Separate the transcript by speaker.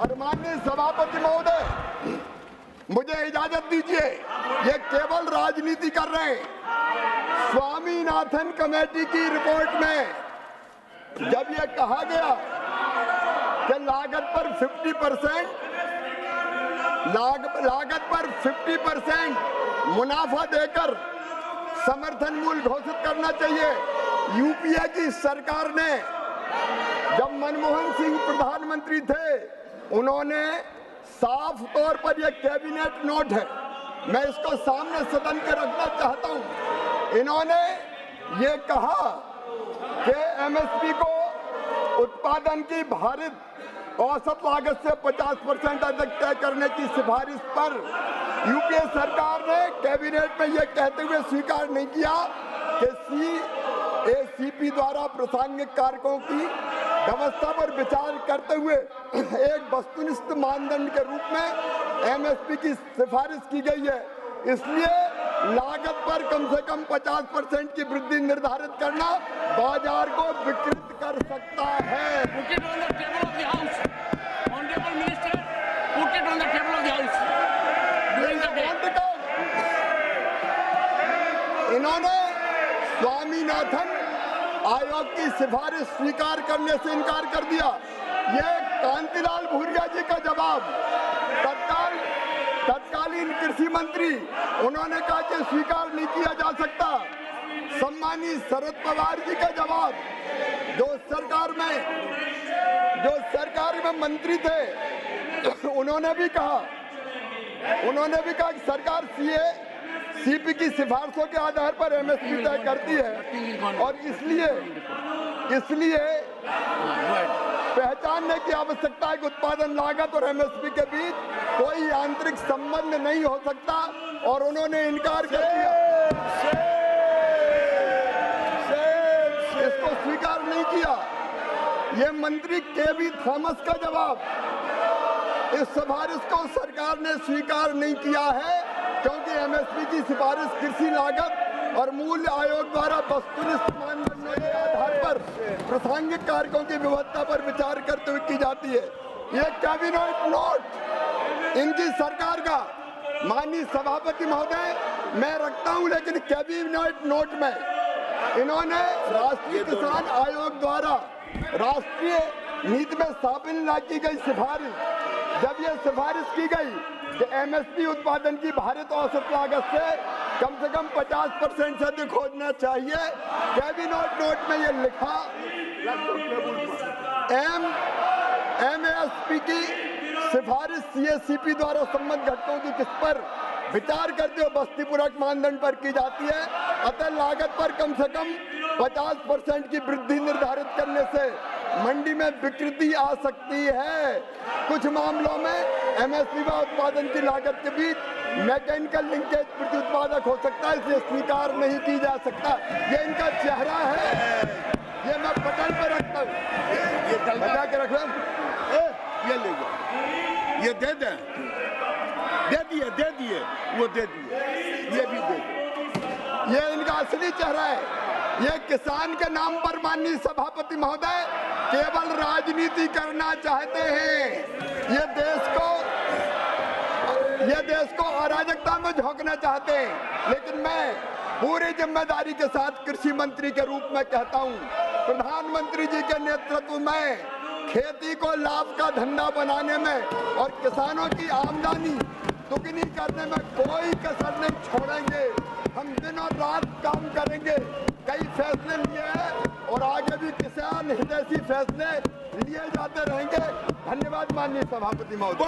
Speaker 1: और माननीय सभापति महोदय, मुझे इजाजत दीजिए, ये केवल राजनीति कर रहे हैं। स्वामीनाथन कमेटी की रिपोर्ट में जब ये कहा गया कि लागत पर 50% मुनाफा देकर समर्थन मूल्य घोषित करना चाहिए, यूपीए की सरकार ने, जब मनमोहन सिंह प्रधानमंत्री थे, उन्होंने साफ तौर पर यह कैबिनेट नोट है, मैं इसको सामने सदन के रखना चाहता हूं। इन्होंने ये कहा कि एमएसपी को उत्पादन की भारित औसत लागत से 50% अधिक तय करने की सिफारिश पर यूपीए सरकार ने कैबिनेट में यह कहते हुए स्वीकार नहीं किया कि सीएसीपी द्वारा प्रासंगिक कारकों की व्यवस्था पर विचार करते हुए एक वस्तुनिष्ठ मानदंड के रूप में एमएसपी की सिफारिश की गई है। इसलिए लागत पर कम से कम 50% की वृद्धि निर्धारित करना बाजार को विकृत कर सकता है। इन्होंने स्वामीनाथन आयोग की सिफारिश स्वीकार करने से इनकार कर दिया। ये कांतिलाल भूरिया जी का जवाब, तत्कालीन कृषि मंत्री, उन्होंने कहा कि स्वीकार नहीं किया जा सकता। सम्मानीय शरद पवार जी का जवाब, जो सरकार में मंत्री थे, उन्होंने भी कहा कि सरकार सीपी की सिफारिशों के आधार पर एमएसपी तय करती है और इसलिए पहचानने की आवश्यकता है कि उत्पादन लागत और एमएसपी के बीच कोई आंतरिक संबंध नहीं हो सकता, और उन्होंने इनकार कर दिया, इसको स्वीकार नहीं किया। ये मंत्री केवी थॉमस का जवाब, इस सिफारिश को सरकार ने स्वीकार नहीं किया है क्योंकि एमएसपी की सिफारिश कृषि लागत और मूल्य आयोग द्वारा वस्तुनिष्ठ मानदंडों के आधार पर प्रासंगिक कारकों की व्यवस्था पर विचार करते हुए की जाती है। ये कैबिनेट नोट इनकी सरकार का, माननीय सभापति महोदय, मैं रखता हूं, लेकिन कैबिनेट नोट में इन्होंने राष्ट्रीय किसान आयोग द्वारा राष्ट्रीय नीति में शामिल न की गई सिफारिश, जब यह सिफारिश की गई कि एमएसपी उत्पादन की भारित औसत लागत से कम 50% से अधिक होना चाहिए, कैबिनेट नोट में यह लिखा एमएसपी की सिफारिश सीएसीपी द्वारा संबंधित घटकों की किस पर विचार करते हुए बस्तीपूर्वक मानदंड पर की जाती है, अतः लागत पर कम से कम 50% की वृद्धि निर्धारित करने से मंडी में विकृति आ सकती है। कुछ मामलों में एमएसपी व उत्पादन की लागत के बीच मैकेनिकल लिंकेज प्रति उत्पादक हो सकता है, इसलिए स्वीकार नहीं की जा सकता। ये इनका चेहरा है, ये मैं पटल पर रखता हूँ, ये बचा के रख लो, ये ले जाओ, ये दे दिए, वो दे दिए, ये भी दे दिए। ये इनका असली चेहरा है। ये किसान के नाम पर, माननीय सभापति महोदय, केवल राजनीति करना चाहते हैं। ये देश को अराजकता में झोंकना चाहते हैं। लेकिन मैं पूरी जिम्मेदारी के साथ कृषि मंत्री के रूप में कहता हूं, प्रधानमंत्री जी के नेतृत्व में खेती को लाभ का धंधा बनाने में और किसानों की आमदनी दुगनी करने में कोई कसर नहीं छोड़ेंगे। हम दिन और रात काम करेंगे। कई फैसले लिए हैं और आगे भी किसान हितैषी फैसले लिए जाते रहेंगे। धन्यवाद माननीय सभापति महोदय।